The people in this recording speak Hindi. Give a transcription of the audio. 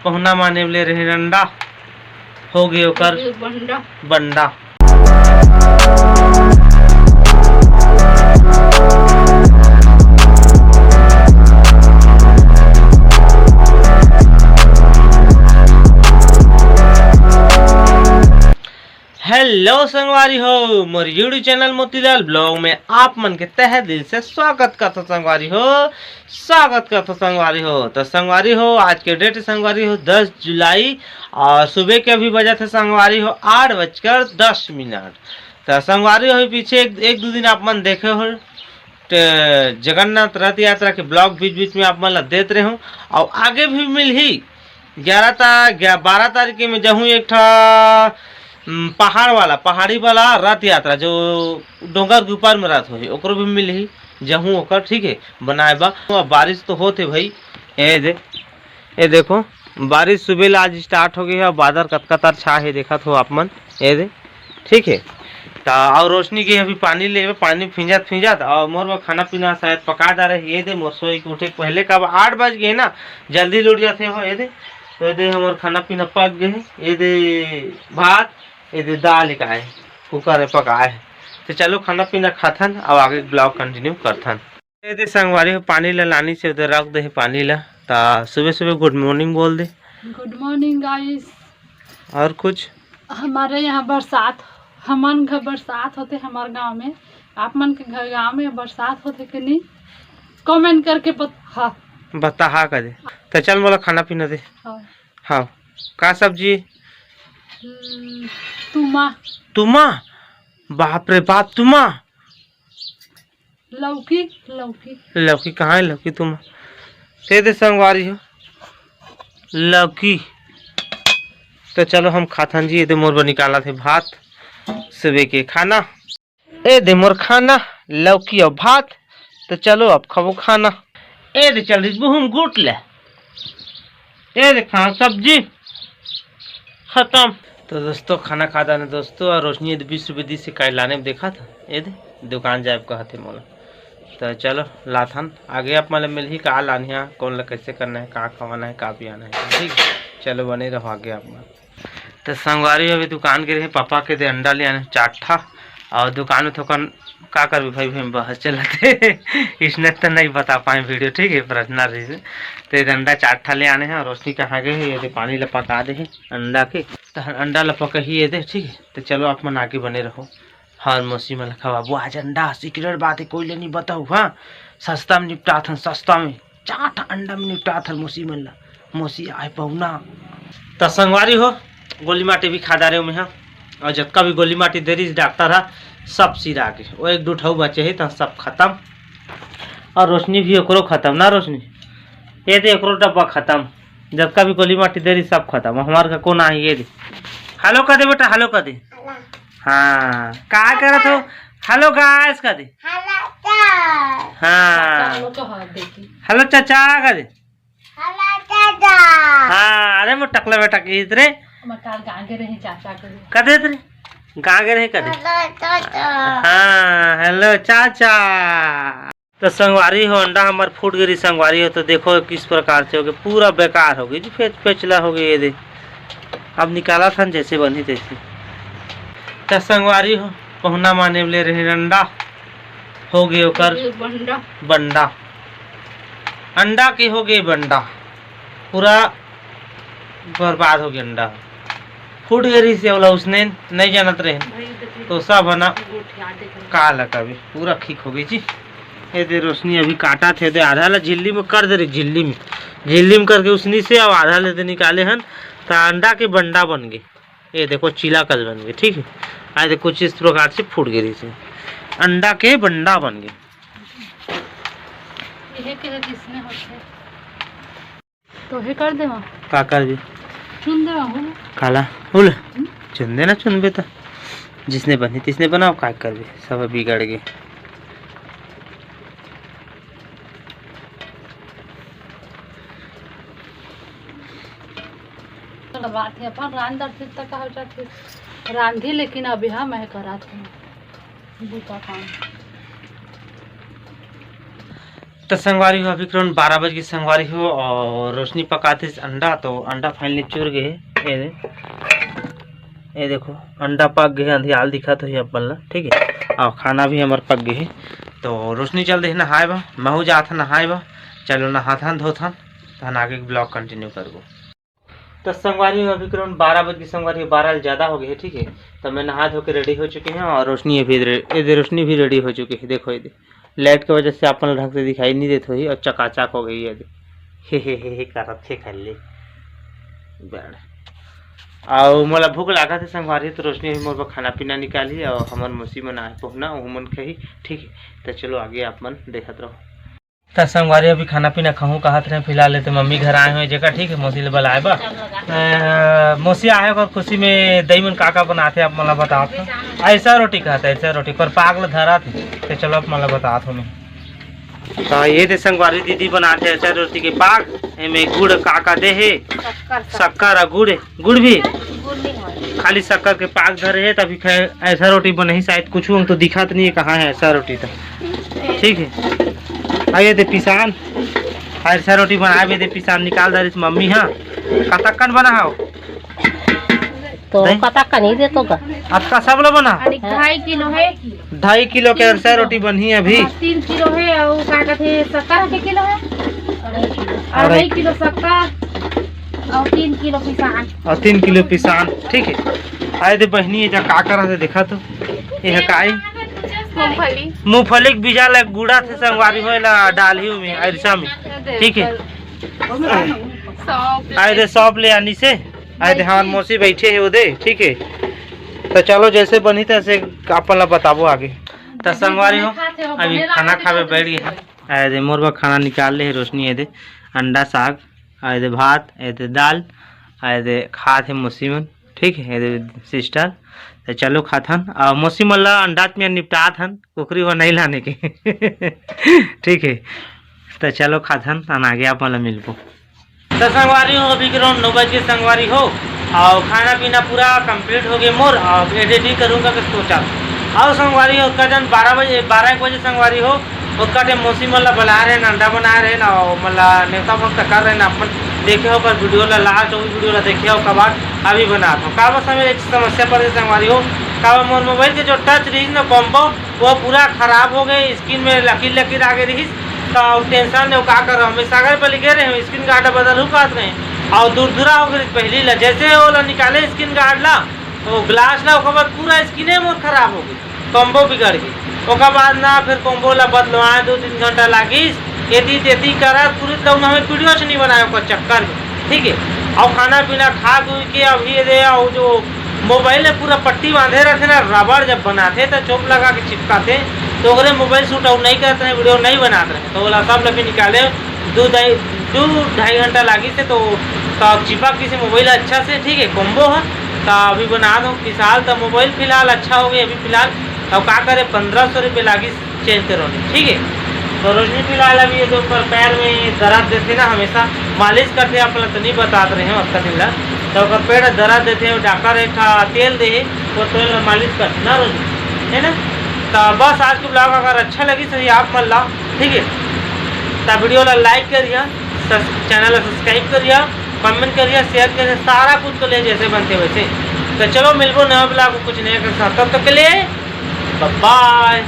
पहुना माने ले रहे अंडा हो गए ओकर बंडा। हेलो संगवारी हो, मोर यूट्यूब चैनल मोतीलाल ब्लॉग में आप मन के तहे दिल से स्वागत करता संगवारी हो, स्वागत करता संगवारी हो। तो संगवारी हो, आज के डेट संगवारी हो 10 जुलाई और सुबह के अभी बजा थे संगवारी हो 8:10। तो संगवारी हो पीछे एक दो दिन आप मन देखे हो जगन्नाथ रथ यात्रा के ब्लॉग बीच बीच में आप मन देते रहे हो और आगे भी मिल ही 12 तारीख में जहूँ एक पहाड़ी वाला रथ यात्रा जो डोंगर के ऊपर में रथ हो ओकरो भी मिली जहूँ ओकर ठीक है बनाए बा। बारिश तो होते भाई, ये देखो बारिश सुबह आज स्टार्ट हो गई है और बादल कतकतर छा है देखा हो आप मन ये दे ठीक है। तो और रोशनी के अभी पानी ले पानी फिंजात और मोर खाना पीना शायद पका जा रहे ये दे मोर सोई के उठे पहले कब 8 बज गए ना, जल्दी लौट जाते हो ये दे। तो ये दे हमारे खाना पीना पक गए, ये दे भात ये दाल का है कुकर पकाए है। तो चलो खाना पीना खाथन और आगे ब्लॉग कंटिन्यू करथन। ये संगवारी हो पानी ला लानी से उधर रख दे पानी ला। ता सुबह सुबह गुड मॉर्निंग बोल दे। Good morning guys. और कुछ हमारे यहाँ बरसात, हमन घर बरसात होते हमारे गांव में, आप मन के घर गांव में बरसात होते कि नहीं कमेंट करके बता हाँ कर दे। तो चल मोला खाना पीना दे। हाँ का सब्जी? तुमा बाप रे बाप, तुमा लौकी कहाँ है? लौकी तुमा दे संगवारी हो लौकी। तो चलो हम खाथन जी। ये दे मोर निकाला थे भात सुबह के खाना, ए दे मोर खाना लौकी और भात। तो चलो अब खाओ खाना। ए दे चल हम गुट ले, ए दे खा सब्जी खत्म। तो दोस्तों खाना खाता ना दोस्तों, और रोशनी 20 रुपये दी से काट लाने में देखा था ये दे दुकान जाए कहा थे मोला। तो चलो लाथन आगे आप मतलब मिल ही कहा लानी है, कौन ला कैसे करना है, कहाँ खवाना है, कहाँ पियाना है ठीक है। चलो बने रहो आगे आप। तो संगवारी अभी दुकान के रहे पापा के दे अंडा ले आने चाटा, और दुकान में थोकन का कर भाई बहस चलते इसने तो नहीं बता पाए वीडियो ठीक है पर्सनल रीजन। तो ये अंडा चाटा ले आने हैं और रोशनी कहाँ गए ये दे पानी ला पका दे अंडा के। तो अंडा ला पका ही ये दे ठीक है। तो चलो आप मन आगे बने रहो। हाँ मौसी मन खवाबो आज अंडा, सीक्रेट बात है कोई ले नहीं बताऊ। हाँ सस्ता में निपटा था, सस्ता में 4 अंडा में निपटा था मौसी मन ला। मौसी आए पहुना। तो संगवारी हो गोली माटी भी खा जा रहे हो, और जबका भी गोली माटी दे रही डॉक्टर है सब सिरा के वो 1-2 ठऊ बचे है तो सब खत्म। और रोशनी भी एकरो खत्म ना रोशनी, ये दे एकरो डब्बा खत्म, जबका भी गोली माटी दे रही सब खत्म। हमारे का कौन है ये दे। हेलो कर दे बेटा, हेलो कर दे। हाँ क्या करत हो? हेलो गाइस कर दे। हाँ हेलो चाचा कर दे। हाँ अरे वो टकला बेटा की इधरे कदे इधरे गागे रहे कदे। हाँ हेलो चाचा। तो संगवारी हो अंडा हमार फूट गई संगवारी हो। तो देखो किस प्रकार से हो गया, पूरा बेकार हो गई जी, फेचला हो गई ये दे। अब निकाला था जैसे बनी तैसे। तो संगवारी हो पहुना माने ले रहे अंडा हो गए ओकर बंडा, अंडा के हो गए बंडा, पूरा बर्बाद हो गया अंडा फूट गई से वाला उसने नहीं जानत रहे तो सब है ना काला कभी पूरा ठीक हो गई जी। ये दे रोशनी अभी काटा थे दे आधा ला झिल्ली में कर दे रही, झिल्ली में करके उसनी से अब आधा ले दे निकाले हन। तो अंडा के बंडा बन गए, ये देखो चीला कल बन गए ठीक है। आज देखो कुछ इस प्रकार से फूट गई से अंडा के बंडा बन गए। तो हे कर दे का कर भी चुन दे काला बोल चुन देना, चुनबे तो जिसने बनी तिसने बनाओ का कर भी सब बिगड़ गए। बात है अपन रांधी लेकिन अभी हाँ मैं करा था बूता काम। तो संगवारी हो अभी करीब 12 बजे की संगवारी हो और रोशनी पकाते अंडा, तो अंडा फाइनली चुर गए। ये देखो अंडा पक गए, अंधियाल दिखा तो है अपन ला, ठीक है। और खाना भी हमार पक गए। तो रोशनी चल दे नहाए बा, महू जात नहाए बा, चलो नहाथन धोथन तहन आगे ब्लॉग कंटिन्यू करबो। तो संगवारी अभी करीब 12 बजे की संगवारी, 12 ज़्यादा हो गए है, ठीक है। तो मैं नहा धो के रेडी हो चुके हैं और रोशनी भी रोशनी भी रेडी हो चुकी है। देखो ये लाइट की वजह से अपन ढंग से दिखाई नहीं देती हुई और चकाचक हो गई है। हे करत थे खाली बैड और मोला भूख लगा थे संगवारी, तो रोशनी भी मोर खाना पीना निकाली और हमन मौसी मन आए पहुना मन कही, ठीक है। तो चलो आगे आप मन देखत रहो। तो संगवारी अभी खाना पीना खाऊँ कहत रहे, फिलहाल तो मम्मी घर आए हुए जगह, ठीक है। मौसी ले बुलाए बा, मौसी आए और खुशी में दही मन काका बनाते आप मला बता। ऐसा रोटी कहते, ऐसा रोटी पर पागल धरा थे। तो चलो आप मला बता हूँ। तो ये थे संगवारी दीदी बनाते ऐसा रोटी के पाग, में गुड़ काका दे है, शक्कर और गुड़ भी खाली शक्कर के पाग धरे है। तभी ऐसा रोटी बने ही शायद कुछ तो दिखात नहीं है कहाँ है ऐसा रोटी, तो ठीक है। आइए दे पिसान ऐसा रोटी बनाए दे पिसान निकाल दे मम्मी। हाँ कतक्कन बना हो तो कतक्कन ही दे तो आपका सब लोग बना 2.5 किलो है, 2.5 किलो के ऐसा रोटी बनी अभी। 3 किलो है और क्या कहते हैं शक्कर के किलो है, 2.5 किलो शक्कर और 3 किलो पिसान और 3 किलो पिसान, ठीक है। आए दे बहनी जा का करा थे देखा तो ये काई मूंगफली के बीजा लग गुड़ा थे संगवारी होएला डाली में ऐसा में, ठीक है। आए दे सौंप ले आनी से, आए दे हमार मौसी बैठे है उधे, ठीक है। तो चलो जैसे बनी तैसे अपन ला बताबो आगे। तो संगवारी हो अभी खाना खावे बैठ गए। आए दे मोर खाना निकाल ले है रोशनी। है दे अंडा साग, आए दे भात, आए दे दाल, आए दे खात है मौसी मन, ठीक है। दे सिस्टर तो चलो खाथन और मौसी मन ला अंडा में निपटा थन, कुकरी वो नहीं लाने के ठीक है। तो चलो खाथन तन आगे आप ला मिलबो। तो संगवारी हो अभी करीब 9 बजे संगवारी हो और खाना पीना पूरा कंप्लीट हो गया मोर, और एडिटिंग करूँगा कि सोचा और संगवारी हो उसका जन 12-1 बजे संगवारी हो उसका टाइम मौसी मला बुला रहे अंडा बना रहे ना और मला नेता वक्त कर रहे ना अपन देखे हो कर वीडियो ला लास्ट वीडियो ला देखे हो कबार अभी बना दो का बस हमें एक समस्या पर संगवारी हो का मोर मोबाइल के जो टच रही ना कॉम्बो वो पूरा खराब हो गए, स्क्रीन में लकीर आ गई रही। तो टेंशन ने का कर रहा हूँ सागर पर लिखे रहे स्क्रीन गार्ड बदल पात रहे और दूर हो गई पहली ला जैसे वो ला निकाले स्क्रीन गार्ड ला तो ग्लास ला उसके बाद पूरा स्क्रीन मोर खराब हो गई, कॉम्बो बिगड़ गई। उसके बाद ना फिर कॉम्बो ला बदलवाए 2-3 घंटा लागिस एती करा पूरी तो हमें वीडियो से नहीं बनाया उसका चक्कर में, ठीक है। और खाना पीना खा के अभी दे और जो मोबाइल में पूरा पट्टी बांधे रहते ना रबड़ जब बनाते तो चोप लगा के चिपकाते तो अगर मोबाइल शूट आउट नहीं करते हैं वीडियो नहीं बनाते हैं तो बोला सब लगे निकाले 2-2.5 घंटा लगी से तो चिपक किसी मोबाइल अच्छा से, ठीक है। कॉम्बो है तो अभी बना दो फिलहाल तो मोबाइल फिलहाल अच्छा हो गया अभी फिलहाल। अब क्या करे 1500 रुपये लगी चेंज करो, ठीक है। तो रोशनी फिलहाल अभी जो ऊपर पैर में दर्द देते ना हमेशा मालिश करते हैं अपना तो नहीं बताते रहे हैं आपका दिन तो अगर पेड़ दर्द देते हैं डॉक्टर एक तेल दे वो तेल मालिश करते ना रोशनी, है ना। तो बस आज के ब्लॉग अगर अच्छा लगी सही आप मन ला, ठीक है। तो वीडियो ला लाइक करिए, चैनल सब्सक्राइब करिए, कमेंट करिए, शेयर करिए, सारा कुछ तो ले जैसे बनते वैसे। तो चलो मिलबो नया ब्लॉग कुछ नया के साथ, तब तक के लिए बाय।